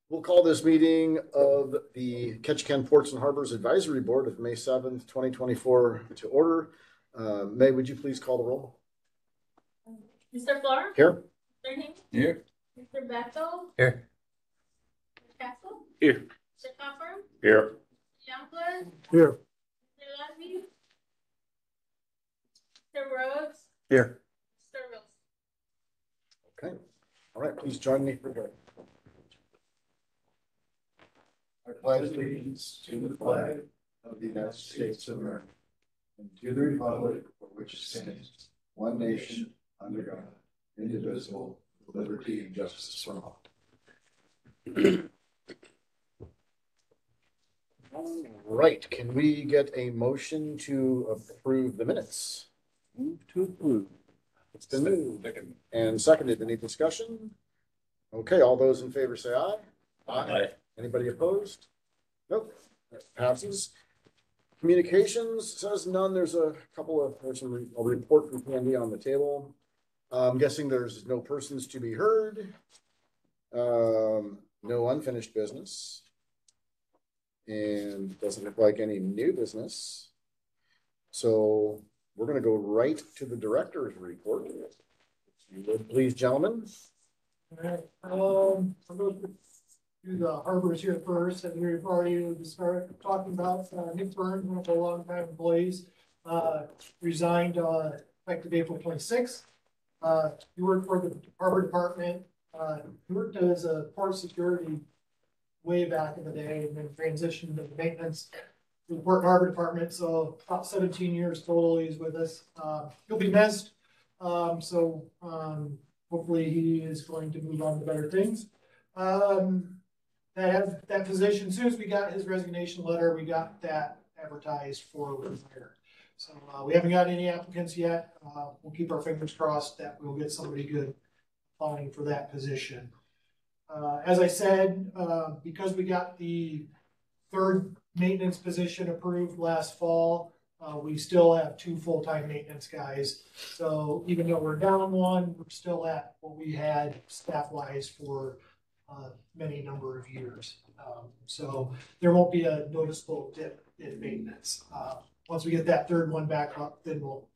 We'll call this meeting of the Ketchikan Ports and Harbors Advisory Board of May 7th, 2024 to order. May, would you please call the roll? Mr. Flohr? Here. Mr. Hinge? Here. Mr. Bethel? Here. Mr. Castle? Here. Mr. Copper? Here. Youngblood? Here. Mr. Lasby? Mr. Rhodes? Here. Mr. Wilson? Okay. All right, please join me for prayer. I pledge allegiance to the flag of the United States of America and to the republic for which it stands, one nation, under God, indivisible, with liberty and justice for all. All right, can we get a motion to approve the minutes? Move to approve. It's been moved and seconded. Any discussion? Okay, all those in favor say aye. Aye. Anybody opposed? Nope, that passes. Communications says none. There's a report from Candy on the table. I'm guessing there's no persons to be heard. No unfinished business. And doesn't look like any new business. So we're going to go right to the director's report. If you would please, gentlemen. All right. I'm going to do the harbors here first, and we've already started talking about Nick Burns, one of our longtime employees, resigned effective April 26th. He worked for the harbor department. He worked as a port security way back in the day, and then transitioned to maintenance to the Port Harbor department. So about 17 years total he's with us. He'll be missed. Hopefully he is going to move on to better things. That position, as soon as we got his resignation letter, we got that advertised for retire. So we haven't got any applicants yet. We'll keep our fingers crossed that we'll get somebody good applying for that position. As I said, because we got the third maintenance position approved last fall, we still have 2 full-time maintenance guys. So even though we're down 1, we're still at what we had staff-wise for many number of years. So there won't be a noticeable dip in maintenance. Once we get that third one back up, then we'll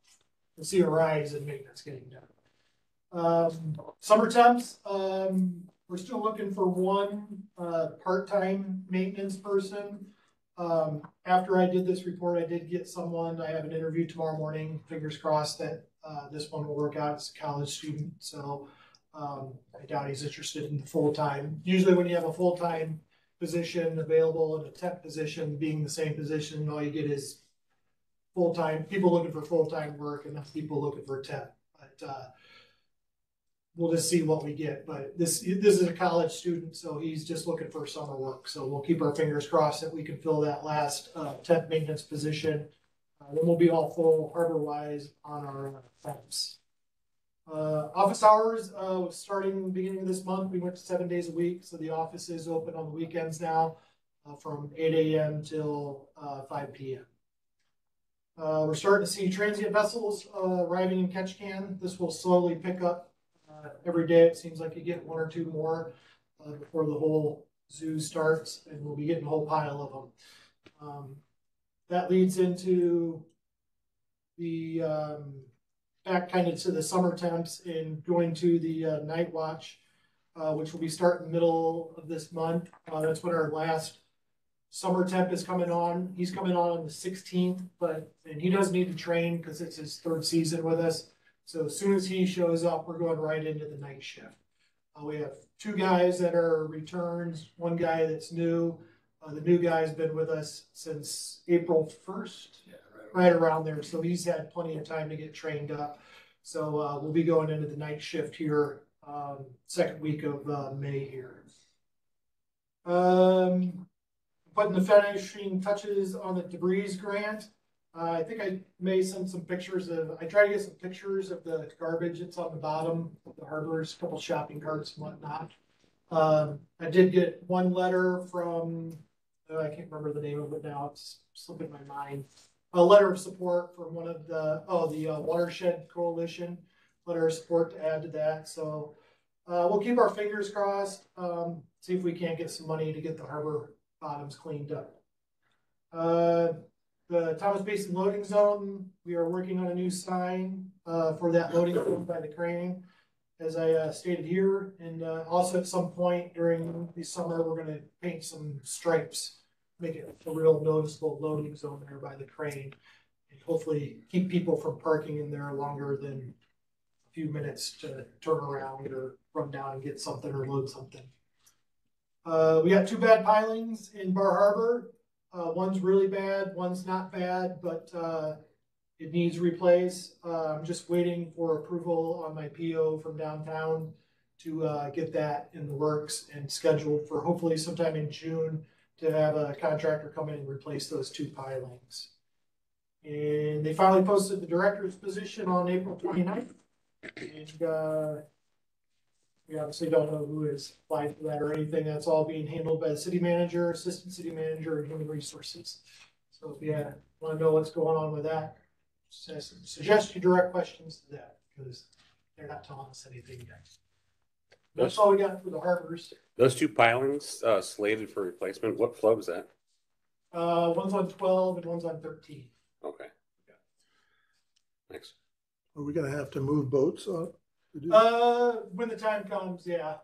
see a rise in maintenance getting done. Summer temps, we're still looking for 1 part-time maintenance person. After I did this report, I did get someone. I have an interview tomorrow morning. Fingers crossed that this one will work out. It's a college student, so I doubt he's interested in the full-time. Usually when you have a full-time position available and a temp position being the same position, all you get is full-time, people looking for full-time work and not people looking for temp. But we'll just see what we get. But this is a college student, so he's just looking for summer work. So we'll keep our fingers crossed that we can fill that last temp maintenance position. Then we'll be all full harbor-wise on our temps. Office hours starting beginning of this month. We went to 7 days a week, so the office is open on the weekends now from 8 a.m. till 5 p.m. We're starting to see transient vessels arriving in Ketchikan. This will slowly pick up every day. It seems like you get 1 or 2 more before the whole zoo starts, and we'll be getting a whole pile of them. That leads into the back kind of to the summer temps and going to the night watch, which will be starting middle of this month. That's when our last summer temp is coming on. He's coming on the 16th, and he does need to train because it's his 3rd season with us. So as soon as he shows up, we're going right into the night shift. We have 2 guys that are returns, 1 guy that's new. The new guy's been with us since April 1st, right around there. So he's had plenty of time to get trained up. So we'll be going into the night shift here, 2nd week of May here. Putting the finishing touches on the debris grant. I think I may send some pictures I try to get some pictures of the garbage that's on the bottom of the harbors, a couple shopping carts and whatnot. I did get 1 letter from, I can't remember the name of it now, it's slipping my mind. A letter of support from one of the Watershed Coalition, letter of support to add to that. So we'll keep our fingers crossed. see if we can't get some money to get the harbor bottoms cleaned up. The Thomas Basin loading zone, we are working on a new sign for that loading zone by the crane, as I stated here. And also at some point during the summer, we're going to paint some stripes, make it a real noticeable loading zone there by the crane, and hopefully keep people from parking in there longer than a few minutes to turn around or run down and get something or load something. We got 2 bad pilings in Bar Harbor. One's really bad, one's not bad, but it needs replace. I'm just waiting for approval on my PO from downtown to get that in the works and scheduled for hopefully sometime in June to have a contractor come in and replace those 2 pilings. And they finally posted the director's position on April 29th. And we obviously don't know who has applied for that or anything. That's all being handled by the city manager, assistant city manager, and human resources. So if you want to know what's going on with that, suggest you direct questions to that, because they're not telling us anything yet. That's all we got for the harbors. Those 2 pilings slated for replacement. What float was that? One's on 12 and one's on 13. Okay. Thanks. Are we gonna have to move boats? When the time comes, yeah.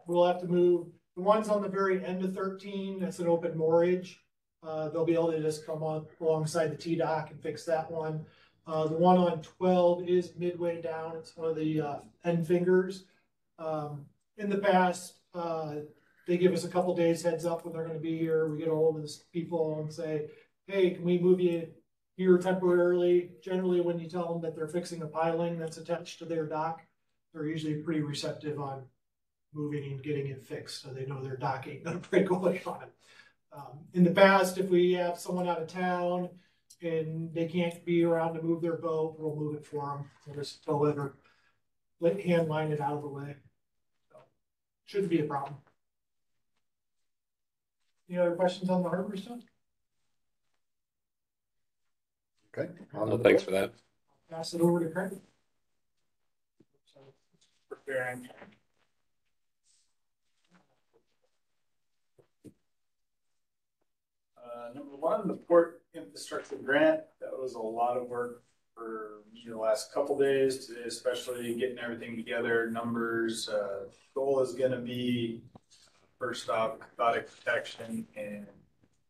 We'll have to move. The ones on the very end of 13, that's an open moorage. They'll be able to just come on alongside the T-dock and fix that one. The one on 12 is midway down. It's one of the end fingers. In the past, they give us a couple days heads up when they're going to be here. We get a hold of the people and say, hey, can we move you here temporarily? Generally, when you tell them that they're fixing a piling that's attached to their dock, they're usually pretty receptive on moving and getting it fixed, so they know their dock ain't going to break away on it. In the past, if we have someone out of town and they can't be around to move their boat, we'll move it for them. We'll just tow it or hand line it out of the way. So, shouldn't be a problem. Any other questions on the harbor stuff? Okay. Well, thanks for that. Pass it over to Craig. Preparing. Number 1, the port infrastructure grant. That was a lot of work for me the last couple days, especially getting everything together, numbers. Goal is going to be, first off, cathodic protection and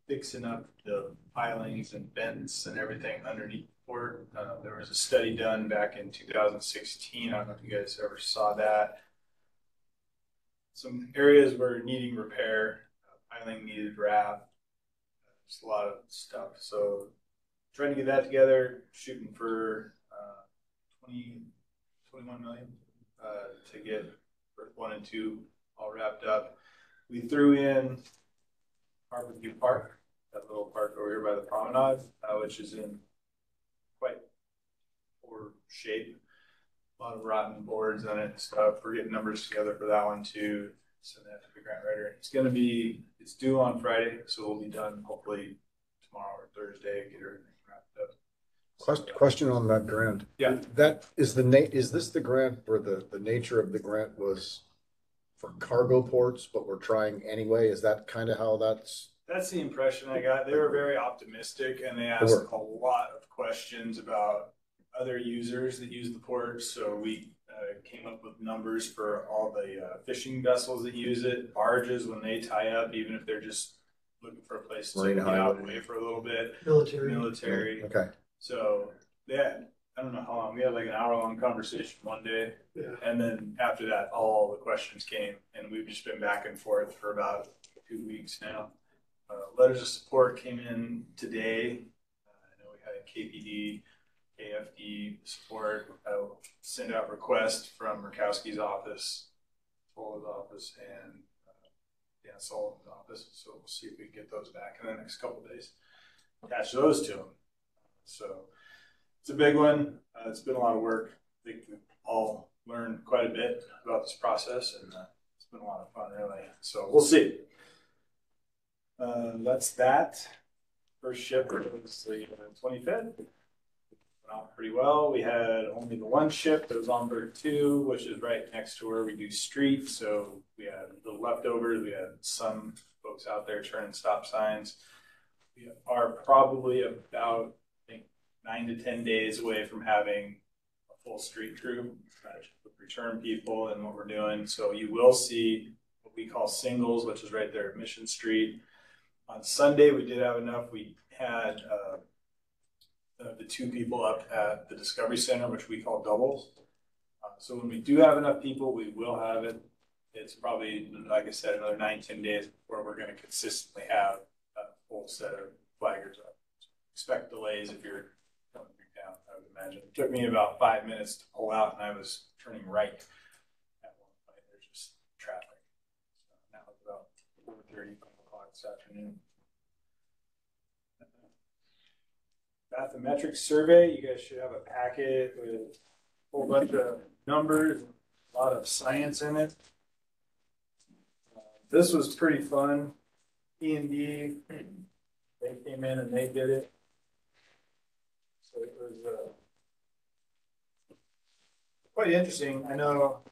fixing up the pilings and vents and everything underneath the port. There was a study done back in 2016. I don't know if you guys ever saw that. Some areas were needing repair, piling needed wrap. Just a lot of stuff. So trying to get that together, shooting for 21 million to get Berth 1 and 2 all wrapped up. We threw in Harborview Park, that little park over here by the promenade, which is in quite poor shape. A lot of rotten boards on it and stuff. We're getting numbers together for that one too. Send that to the grant writer. It's due on Friday, so we'll be done hopefully tomorrow or Thursday, get everything wrapped up. Question on that grant. Yeah. That is is this the grant where the nature of the grant was for cargo ports, but we're trying anyway? Is that kind of how that's? That's the impression I got. They were very optimistic and they asked a lot of questions about other users that use the port. So we came up with numbers for all the fishing vessels that use it, barges when they tie up, even if they're just looking for a place to get out away for a little bit. Military. Okay. So I don't know how long. We had like an hour-long conversation one day, and then after that, all the questions came, and we've just been back and forth for about 2 weeks now. Letters of support came in today. I know we had a KPD, KFD support. Send out requests from Murkowski's office, Tola's office, and Dan Sullivan's office. So we'll see if we can get those back in the next couple of days. Attach those to them. So it's a big one. It's been a lot of work. I think we've all learned quite a bit about this process, and it's been a lot of fun, really. So we'll see. That's that. First ship was the 25th. Went out pretty well. We had only the one ship that was on Berth 2, which is right next to where we do street. So we had the leftovers. We had some folks out there turning stop signs. We are probably about, I think, 9 to 10 days away from having a full street crew, return people and what we're doing. So you will see what we call singles, which is right there at Mission Street. On Sunday, we did have enough. We had the 2 people up at the Discovery Center, which we call doubles. So when we do have enough people, we will have it. It's probably, like I said, another 9, 10 days before we're going to consistently have a full set of flaggers up. Expect delays if you're coming down, I would imagine. It took me about 5 minutes to pull out, and I was turning right at one point. There's just traffic. So now it's about 4:30, 5 o'clock this afternoon. Bathymetric survey, you guys should have a packet with a whole bunch of numbers, a lot of science in it. This was pretty fun. E&D, they came in and they did it. So it was quite interesting. I know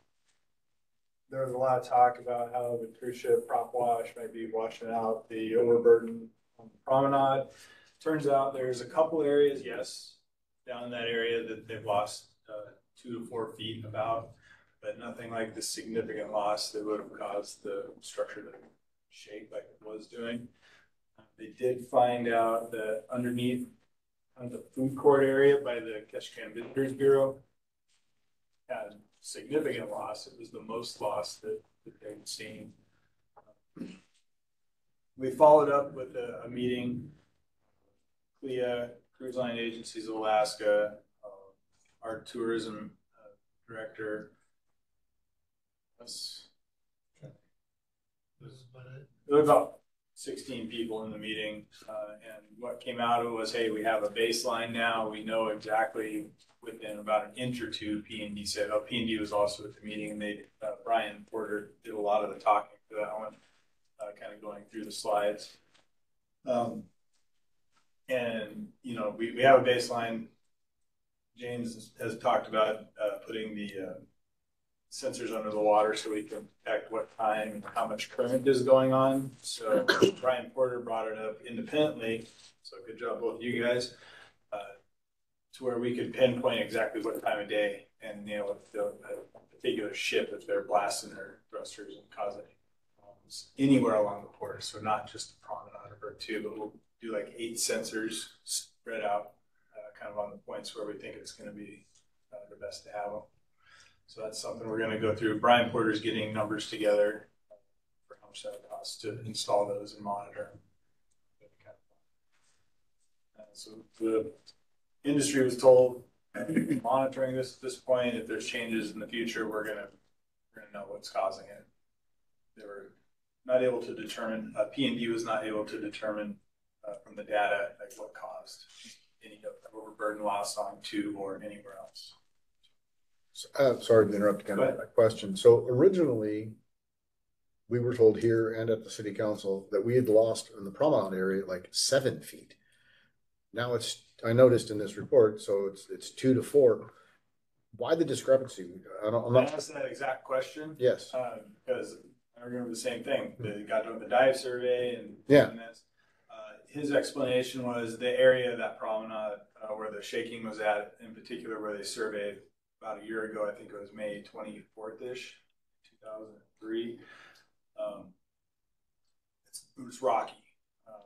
there was a lot of talk about how the cruise ship prop wash might be washing out the overburden on the promenade. Turns out there's a couple areas, yes, down in that area that they've lost 2 to 4 feet about, but nothing like the significant loss that would have caused the structure to shake like it was doing. They did find out that underneath the food court area by the Ketchikan Visitors Bureau had significant loss. It was the most loss that they've seen. We followed up with a meeting. CLIA, Cruise Line Agencies of Alaska, our tourism director. There was about 16 people in the meeting, and what came out of it was, hey, we have a baseline now. We know exactly within about an inch or two. P&D said, oh, P&D was also at the meeting, and they Brian Porter did a lot of the talking for that one, kind of going through the slides. And you know, we have a baseline. James has talked about putting the sensors under the water so we can detect what time and how much current is going on. So Brian Porter brought it up independently. So good job, both of you guys, to where we could pinpoint exactly what time of day and, you know, if the particular ship, if they're blasting their thrusters and causing problems anywhere along the port. So not just the promenade or 2, but we'll do like 8 sensors spread out kind of on the points where we think it's going to be the best to have them. So that's something we're going to go through. Brian Porter's getting numbers together for how much that costs to install those and monitor them. So the industry was told, monitoring this at this point, if there's changes in the future, we're going to know what's causing it. They were not able to determine, P&D was not able to determine from the data like what caused any overburden loss on 2 or anywhere else. Sorry to interrupt kind of that question. So originally, we were told here and at the city council that we had lost in the promenade area like 7 feet. Now it's, I noticed in this report, so it's 2 to 4. Why the discrepancy? I'm not asking that exact question. Yes. Because I remember the same thing. They got done with the dive survey and yeah. His explanation was the area of that promenade where the shaking was at, in particular where they surveyed about a year ago, I think it was May 24th-ish, 2003. It was rocky.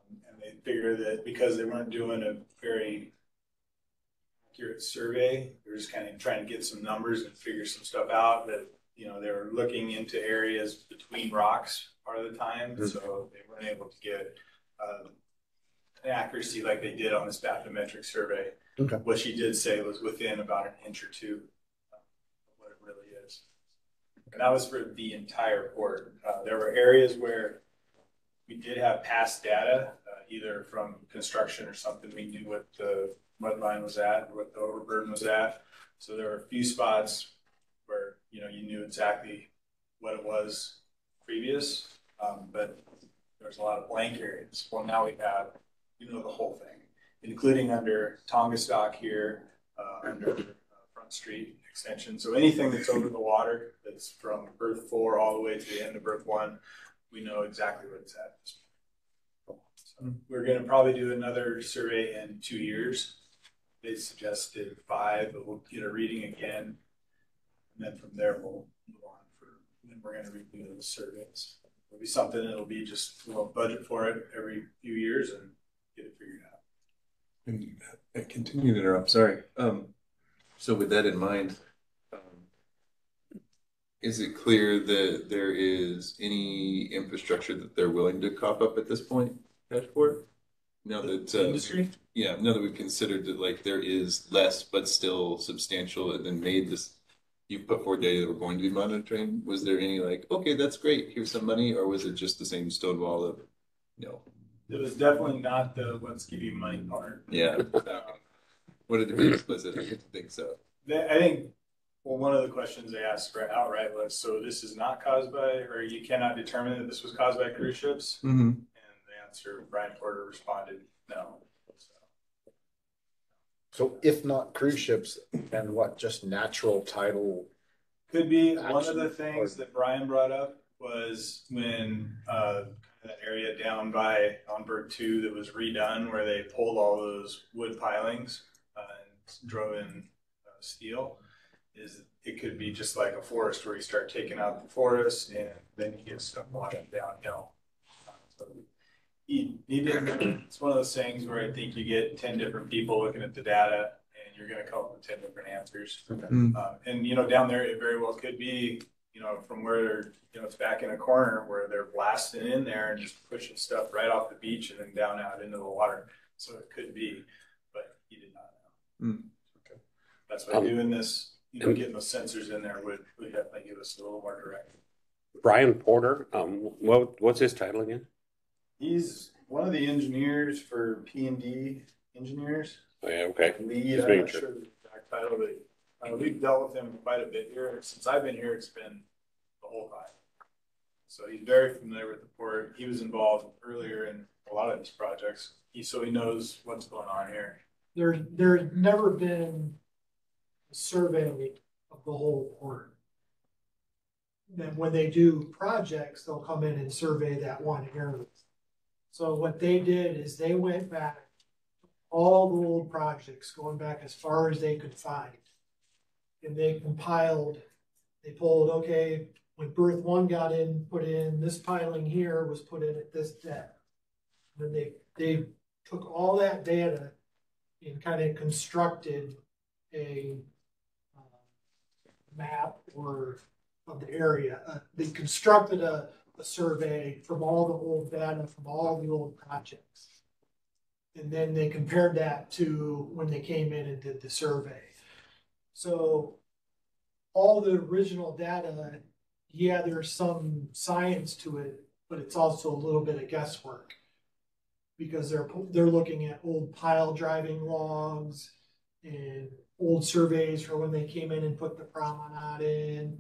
And they figured that because they weren't doing a very accurate survey, they were just kind of trying to get some numbers and figure some stuff out, that, you know, they were looking into areas between rocks part of the time. Mm-hmm. So they weren't able to get an accuracy like they did on this bathymetric survey. Okay. What she did say was within about an inch or 2 of what it really is. And that was for the entire port. There were areas where we did have past data, either from construction or something. We knew what the mud line was at, or what the overburden was at. So there were a few spots where, you know, you knew exactly what it was previous, but there's a lot of blank areas. Well, now we have, you know, the whole thing, including under Tongastock here, under front street extension. So anything that's over the water, that's from berth 4 all the way to the end of berth 1, we know exactly what it's at. So we're going to probably do another survey in 2 years. They suggested 5, but we'll get a reading again. And then from there, we'll move on then we're going to review those surveys. It'll be something that'll be just, we'll budget for it every few years and get it figured out. And continue to interrupt, sorry. So with that in mind, is it clear that there is any infrastructure that they're willing to cough up at this point, Dashboard? Now that industry? Yeah, now that we've considered that like there is less but still substantial and then made this, you put forward data that we're going to be monitoring. Was there any like, okay, that's great, here's some money, or was it just the same Stonewall of, It was definitely not the let's give you money part. Yeah. What did it be explicit? I didn't think so. I think, well, one of the questions they asked right outright was, so this is not caused by, or you cannot determine that this was caused by cruise ships? Mm-hmm. And the answer, Brian Porter responded, no. So if not cruise ships, then what, just natural tidal? Could be. One of Action the things that Brian brought up was when that area down by on Berg 2 that was redone where they pulled all those wood pilings and drove in steel, is it could be just like a forest where you start taking out the forest and then you get stuff washing downhill. So it's one of those things where I think you get 10 different people looking at the data and you're going to come up with 10 different answers. Okay. And down there it very well could be, from where it's back in a corner where they're blasting in there and just pushing stuff right off the beach and then down out into the water. So it could be, but he did not know. Okay. That's why doing this, getting those sensors in there would definitely give us a little more direct. Brian Porter, what's his title again? He's one of the engineers for P&D engineers. Oh, yeah, okay. Lead, I'm not sure the exact title, but we've dealt with him quite a bit here. Since I've been here, it's been the whole time. So he's very familiar with the port. He was involved earlier in a lot of these projects. So he knows what's going on here. There's never been a survey of the whole port. Then when they do projects, they'll come in and survey that one area. So what they did is they went back all the old projects, going back as far as they could find. And they pulled, okay, when berth 1 got in, put in, this piling here was put in at this depth. And then they took all that data and kind of constructed a map of the area. They constructed a survey from all the old data from all the old projects. And then they compared that to when they came in and did the survey. So all the original data, yeah, there's some science to it, but it's also a little bit of guesswork because they're looking at old pile driving logs and old surveys for when they came in and put the promenade in,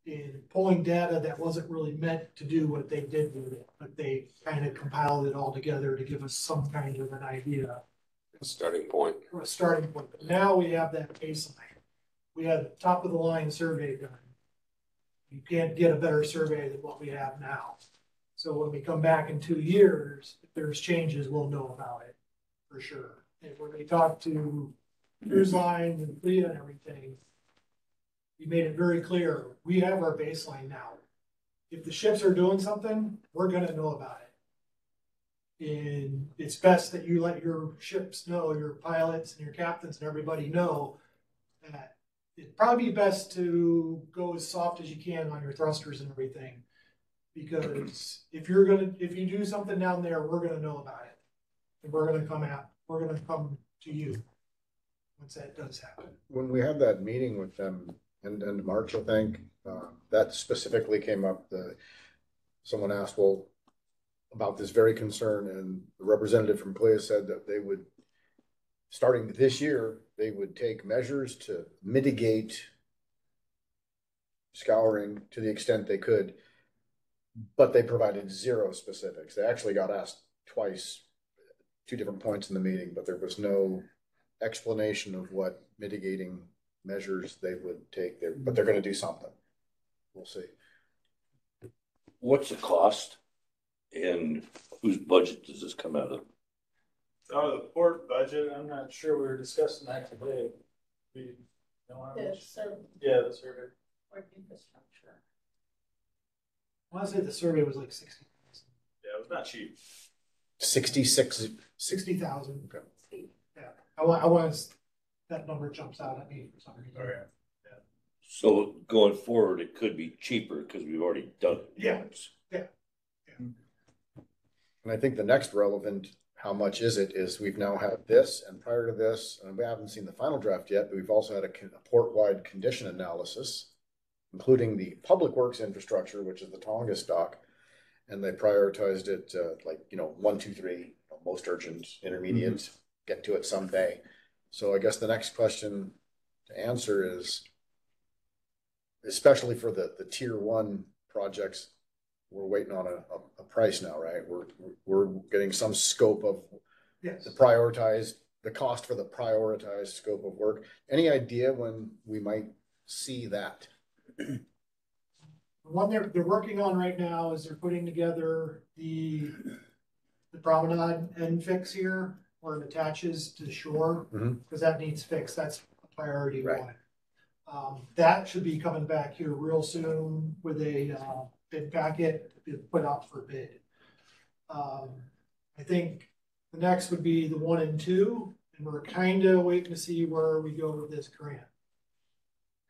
and pulling data that wasn't really meant to do what they did with it, but they kind of compiled it all together to give us some kind of an idea. Starting point. Or a starting point. But now we have that baseline. We have the top of the line survey done. You can't get a better survey than what we have now. So when we come back in 2 years, if there's changes, we'll know about it for sure. And when we talk to cruise lines and Leah and everything, we made it very clear, we have our baseline now. If the ships are doing something, we're gonna know about it. And it's best that you let your ships know, your pilots and your captains and everybody know that it'd probably be best to go as soft as you can on your thrusters and everything. Because if you do something down there, we're gonna know about it. And we're gonna come to you once that does happen. When we had that meeting with them in March, I think, that specifically came up. Someone asked, well, about this very concern, and the representative from CLIA said that they would, starting this year, they would take measures to mitigate scouring to the extent they could, but they provided zero specifics. They actually got asked twice, 2 different points in the meeting, but there was no explanation of what mitigating measures they would take there, but they're gonna do something. We'll see. What's the cost and whose budget does this come out of? Oh, the port budget, I'm not sure, we were discussing that today. We know how much? Yeah, the survey. Or infrastructure. I want to say the survey was like 60,000. Yeah, it was not cheap. 66. 60,000. Okay. Yeah, I want that number jumps out at me for some reason. Okay. So going forward, it could be cheaper because we've already done it. Yeah. And I think the next relevant, how much is it, is we've now had this, and prior to this, and we haven't seen the final draft yet, but we've also had a port-wide condition analysis, including the public works infrastructure, which is the Tongass dock, and they prioritized it like, 1, 2, 3, most urgent, intermediate, get to it someday. So I guess the next question to answer is, especially for the tier 1 projects, we're waiting on a price now, right? We're getting some scope of Yes. the cost for the prioritized scope of work. Any idea when we might see that? The one they're working on right now is they're putting together the promenade end fix here where it attaches to the shore, because that needs fixed. That's a priority Right. one. That should be coming back here real soon with a bid packet to be put out for bid. I think the next would be the 1 and 2, and we're kind of waiting to see where we go with this grant,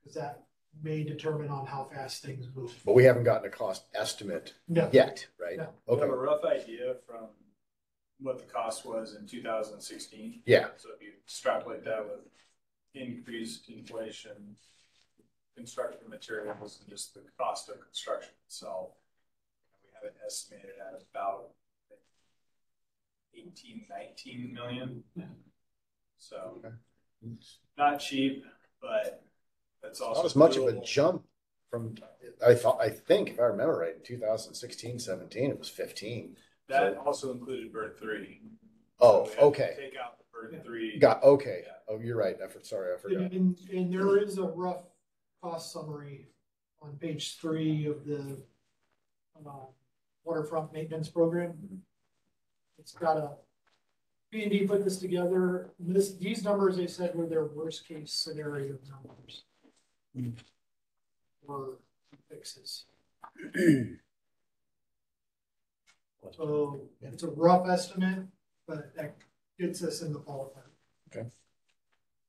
because that may determine on how fast things move. But we haven't gotten a cost estimate No. yet, right? No. We have a Okay, rough idea from what the cost was in 2016. yeah, So if you extrapolate that with increased inflation, construction materials, and just the cost of construction itself, we have it estimated at about 18, 19 million. So not cheap, but that's also not as much of a doable. jump from, I think, if I remember right, in 2016, 17, it was 15. That also included bird 3. Oh, So we had to okay. Take out the bird 3. Okay. Yeah. Oh, you're right. Sorry, I forgot. And there is a rough cost summary on page 3 of the waterfront maintenance program. It's got a P&D put this together. These numbers they said were their worst case scenario numbers for fixes. So it's a rough estimate, but that gets us in the ballpark.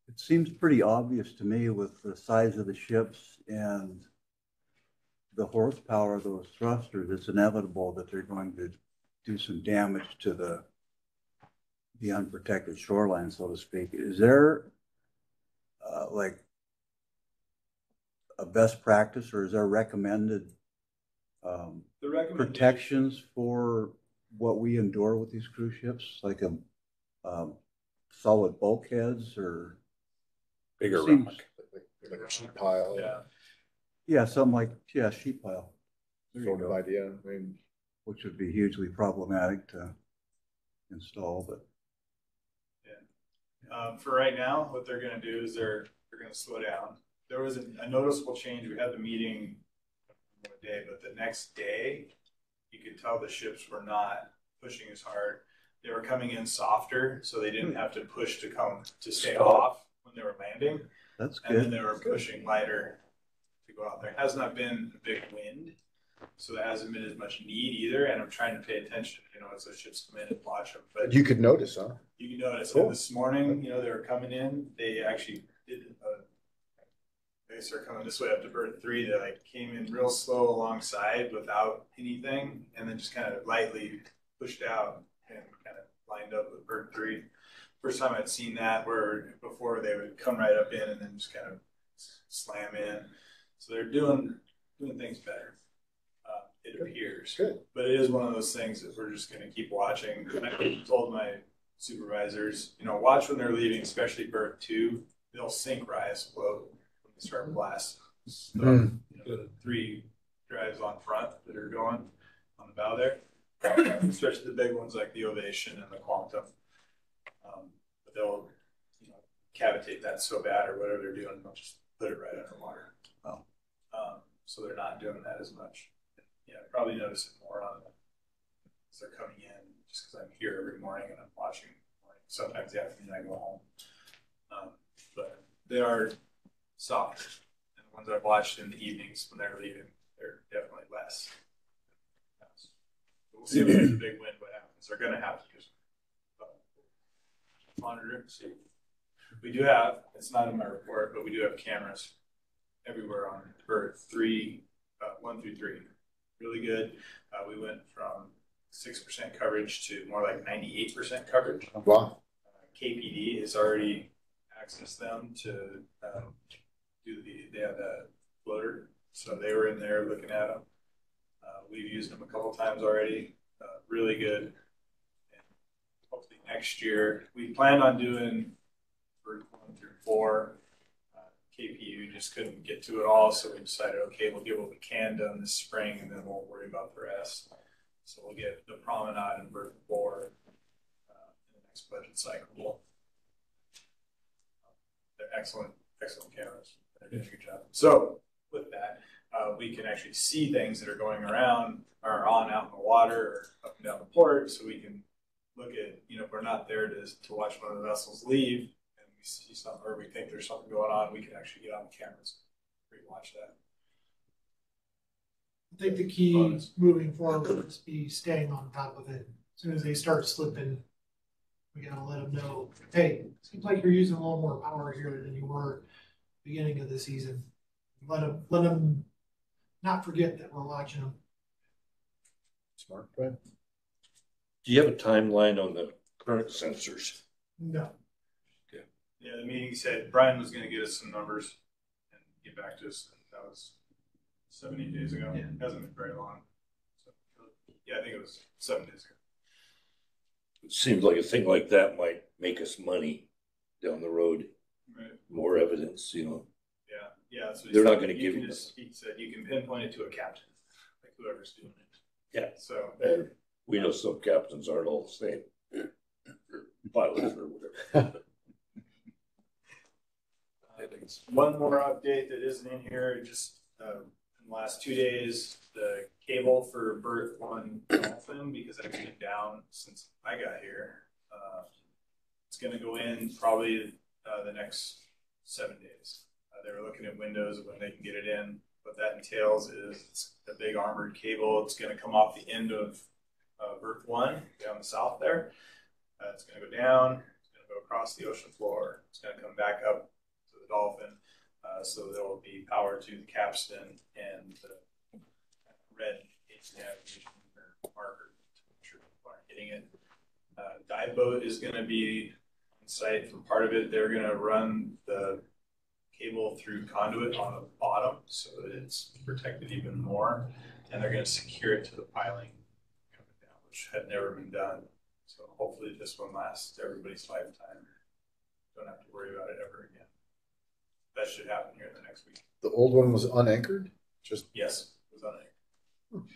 It seems pretty obvious to me with the size of the ships and the horsepower of those thrusters, it's inevitable that they're going to do some damage to the unprotected shoreline, so to speak. Is there like a best practice, or is there recommended The recommendation, protections for what we endure with these cruise ships, like a solid bulkheads or Bigger seems- rock. Like a sheet pile, yeah, something like sheet pile. There you sort of go. idea. I mean, Which would be hugely problematic to install, but for right now, what they're gonna do is they're gonna slow down. There was a noticeable change. We had the meeting one day, but the next day, you could tell the ships were not pushing as hard. They were coming in softer, so they didn't have to push to stay off when they were landing. that's And then good. they were pushing lighter to go out there. It has not been a big wind, so there hasn't been as much need either. And I'm trying to pay attention, as those ships come in and watch them. But you could notice, huh? you can notice Cool. that this morning, they were coming in. They actually did. They started coming this way up to bird 3. They came in real slow alongside without anything, and then just kind of lightly pushed out and kind of lined up with bird 3. First time I'd seen that, where before they would come right up in and then just kind of slam in. So they're doing things better. It appears. Good. But it is one of those things that we're just going to keep watching. I told my supervisors, watch when they're leaving, especially bird 2. They'll sink rise float when they start blasting. So, the 3 drives on front that are going on the bow there, especially the big ones like the Ovation and the Quantum. But they'll, cavitate that so bad or whatever they're doing, they'll just put it right underwater. Oh. So they're not doing that as much. Yeah, probably notice it more on as they're coming in, just because I'm here every morning and I'm watching. Sometimes the afternoon I go home. But they are softer. And the ones I've watched in the evenings when they're leaving, they're definitely less. We'll see if there's a big wind, what happens. They're going to have to just monitor it. See. We do have, it's not in my report, but we do have cameras everywhere on Earth, 1 through 3. Really good. We went from 6% coverage to more like 98% coverage. Wow. KPD has already accessed them to they have a floater, so they were in there looking at them. We've used them a couple times already. Really good. And hopefully next year, we planned on doing Earth 1 through 4. KPU just couldn't get to it all, so we decided, okay, we'll get what we can done this spring, and then we'll worry about the rest. So we'll get the Promenade and Earth 4 in the next budget cycle. They're excellent cameras. They're doing a good job. So with that, we can actually see things that are going around or on out in the water or up and down the port, so we can look at, if we're not there to watch one of the vessels leave and we see something or we think there's something going on, we can actually get on the cameras and watch that. I think the key moving forward will just be staying on top of it. As soon as they start slipping, we gotta let them know, hey, seems like you're using a little more power here than you were beginning of the season. Let them not forget that we're watching them. Smart. Go ahead. Do you have a timeline on the current sensors? No. Okay. Yeah, the meeting said Brian was going to get us some numbers and get back to us. That was 7, 8 days ago. Yeah. It hasn't been very long. So, yeah, I think it was 7 days ago. It seems like a thing like that might make us money down the road. Right. More evidence, Yeah, yeah. So they're not going to give you. He said you can pinpoint it to a captain, like whoever's doing it. Yeah. So we know some captains aren't all the same. Pilots or whatever. One more update that isn't in here, just in the last 2 days, the cable for Berth 1 Dolphin, because that's been down since I got here. It's going to go in probably the next 7 days. They were looking at windows of when they can get it in. What that entails is it's a big armored cable. It's going to come off the end of Berth 1 down the south there. It's going to go down. It's going to go across the ocean floor. It's going to come back up to the Dolphin. So there will be power to the capstan and the red navigation marker to make sure people aren't hitting it. Dive boat is going to be on site for part of it. They're going to run the cable through conduit on the bottom so that it's protected even more, and they're going to secure it to the piling coming down, which had never been done. So hopefully this one lasts everybody's lifetime. Don't have to worry about it ever again. That should happen here in the next week. The old one was unanchored? Yes, it was unanchored.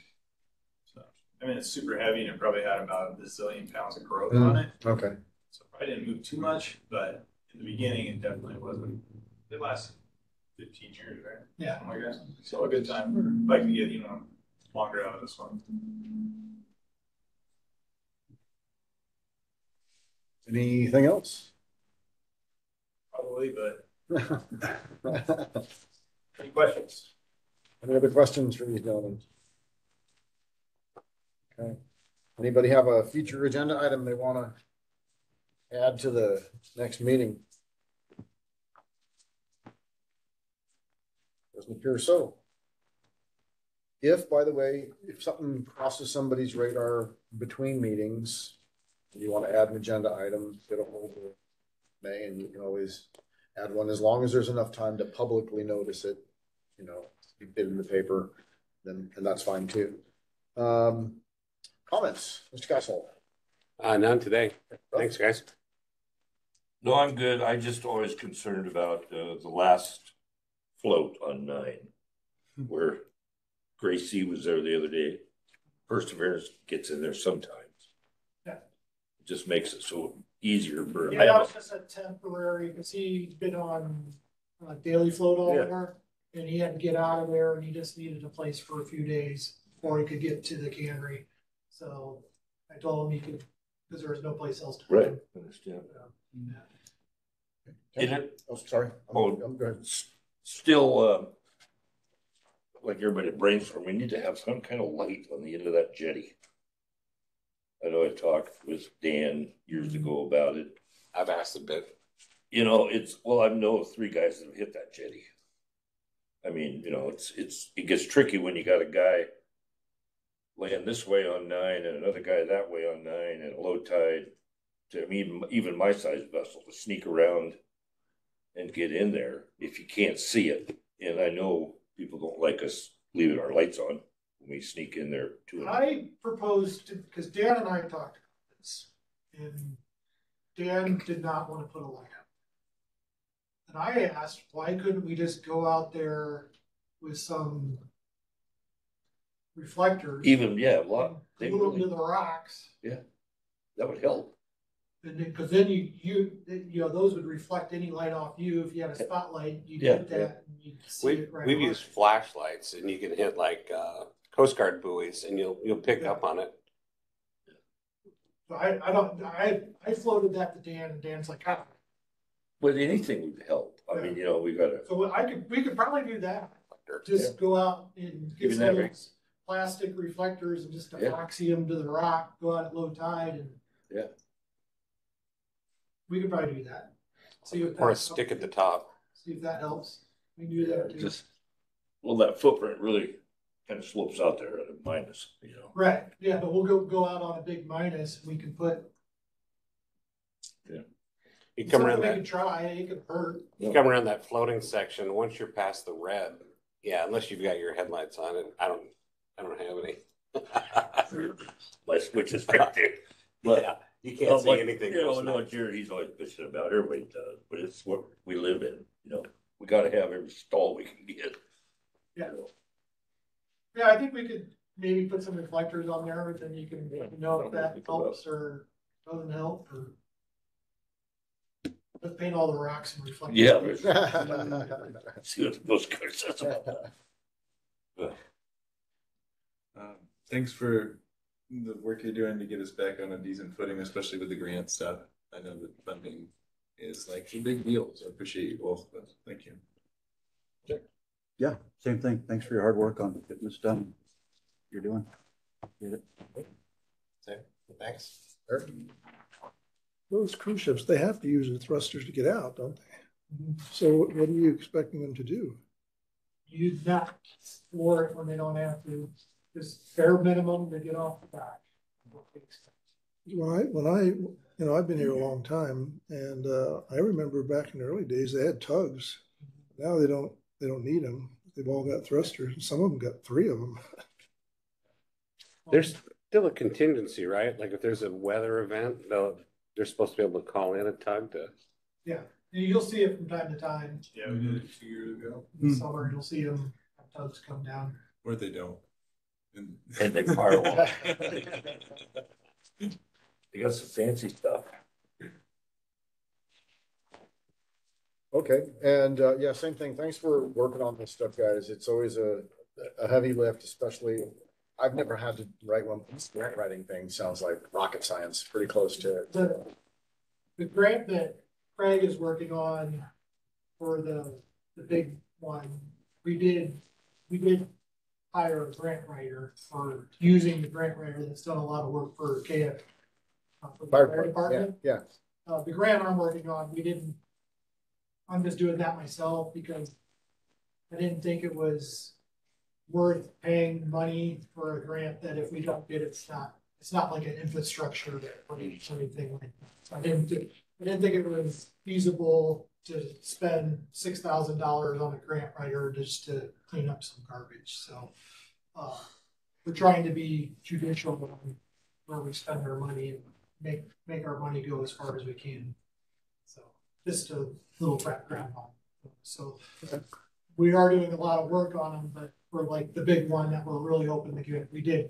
So I mean, it's super heavy, and it probably had about a bazillion pounds of corrosion on it. Okay. So it probably didn't move too much, but in the beginning, it definitely wasn't. It lasted 15 years, right? Yeah. Something like that. So a good time. Like to get, longer out of this one. Anything else? Probably, but any questions? Any other questions for these gentlemen? Okay. Anybody have a future agenda item they want to add to the next meeting? Doesn't appear so. If, by the way, if something crosses somebody's radar between meetings, you want to add an agenda item, get a hold of May, and you can always add one as long as there's enough time to publicly notice it, be bid in the paper, then, and that's fine too. Comments, Mr. Castle? None today. Thanks, guys. No, I'm good. I just always concerned about the last float on 9, where Gracie was there the other day. Perseverance gets in there sometimes. Yeah. It just makes it so easier for. Yeah, that was just a temporary, because he's been on daily float all Yeah. winter, and he had to get out of there, and he just needed a place for a few days before he could get to the cannery. So I told him he could, because there was no place else to put Right, him. understand. Yeah. Is it Oh, sorry. I'm good. still, like everybody brainstorm, we need to have some kind of light on the end of that jetty. I know I talked with Dan years ago about it. I've asked a bit. You know, I know 3 guys that have hit that jetty. I mean, you know, it gets tricky when you got a guy laying this way on 9 and another guy that way on 9 and a low tide. To me, even my size vessel to sneak around and get in there if you can't see it. And I know people don't like us leaving our lights on when we sneak in there too. I proposed to, because Dan and I talked about this, and Dan did not want to put a light up. And I asked, why couldn't we just go out there with some reflectors? Even, yeah, a lot. They Glue them really, to the rocks, that would help. and because then you know, those would reflect any light off you. If you had a spotlight, you'd Yeah, hit that and you'd see it right We've away. used flashlights and you can hit like Coast Guard buoys and you'll pick up on it. So I floated that to Dan, and Dan's like, ah. But anything would help. I mean, you know, we gotta, So we could probably do that. Just go out and get Even some that of way. those plastic reflectors and just Yeah. epoxy them to the rock, go out at low tide, and Yeah. we could probably do that. See if Or a that, stick at the top. see if that helps. We can do that too. just, well, that footprint really kind of slopes out there at a minus, you know. Right, yeah, but we'll go out on a big minus, we can put. You come Something around we that, can try, it could hurt. you come around that floating section, once you're past the red, yeah, unless you've got your headlights on it, I don't have any. My switch is right there. But Yeah, you can't see like, anything. You know, else no, now. Jared, he's always bitching about, everybody does, but it's what we live in, you know. We gotta have every stall we can get. Yeah. Yeah, I think we could maybe put some reflectors on there, then you can know if that helps or doesn't help, or. Let's paint all the rocks and reflect. Yeah. See what those guys says about that. Thanks for the work you're doing to get us back on a decent footing, especially with the grant stuff. I know that funding is like a big deal, so I appreciate you both. Thank you. Yeah, same thing. Thanks for your hard work on getting this done. You're doing. Get it. Thanks. Those cruise ships, they have to use the thrusters to get out, don't they? Mhm. So what are you expecting them to do? You not explore it when they don't have to, just bare minimum to get off the dock. I've been here a long time, and I remember back in the early days, they had tugs. Now they don't need them. They've all got thrusters. Some of them got 3 of them. There's still a contingency, right? Like if there's a weather event, they're supposed to be able to call in a tug to. Yeah, you'll see it from time to time. Yeah, we did it a few years ago. In the summer, you'll see them, tugs come down. Or they don't. And they firewall. They got some fancy stuff. Okay, and yeah, same thing. Thanks for working on this stuff, guys. It's always a heavy lift, especially. I've never had to write one. This grant writing thing sounds like rocket science, pretty close to it. The grant that Craig is working on for the big one, we did hire a grant writer for using the grant writer that's done a lot of work for KF. For the fire department. Yeah. The grant I'm working on, I'm just doing that myself because I didn't think it was worth paying money for a grant that if we don't get it, it's not like an infrastructure or anything like that. So I didn't think it was feasible to spend $6,000 on a grant writer just to clean up some garbage. So we're trying to be judicial on where we spend our money and make our money go as far as we can. So just a little background on it. So we are doing a lot of work on them, but for like the big one that we're really hoping to get, we did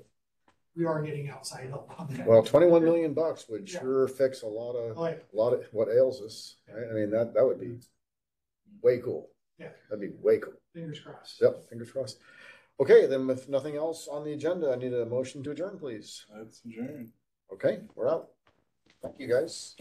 we are getting outside help on that. Well, 21 million bucks would Yeah. sure fix a lot Oh, yeah. of what ails us. Right? I mean, that would be way cool. Yeah. That'd be way cool. Fingers crossed. Yep, fingers crossed. Okay, then with nothing else on the agenda, I need a motion to adjourn, please. That's adjourned. Okay, we're out. Thank you, guys.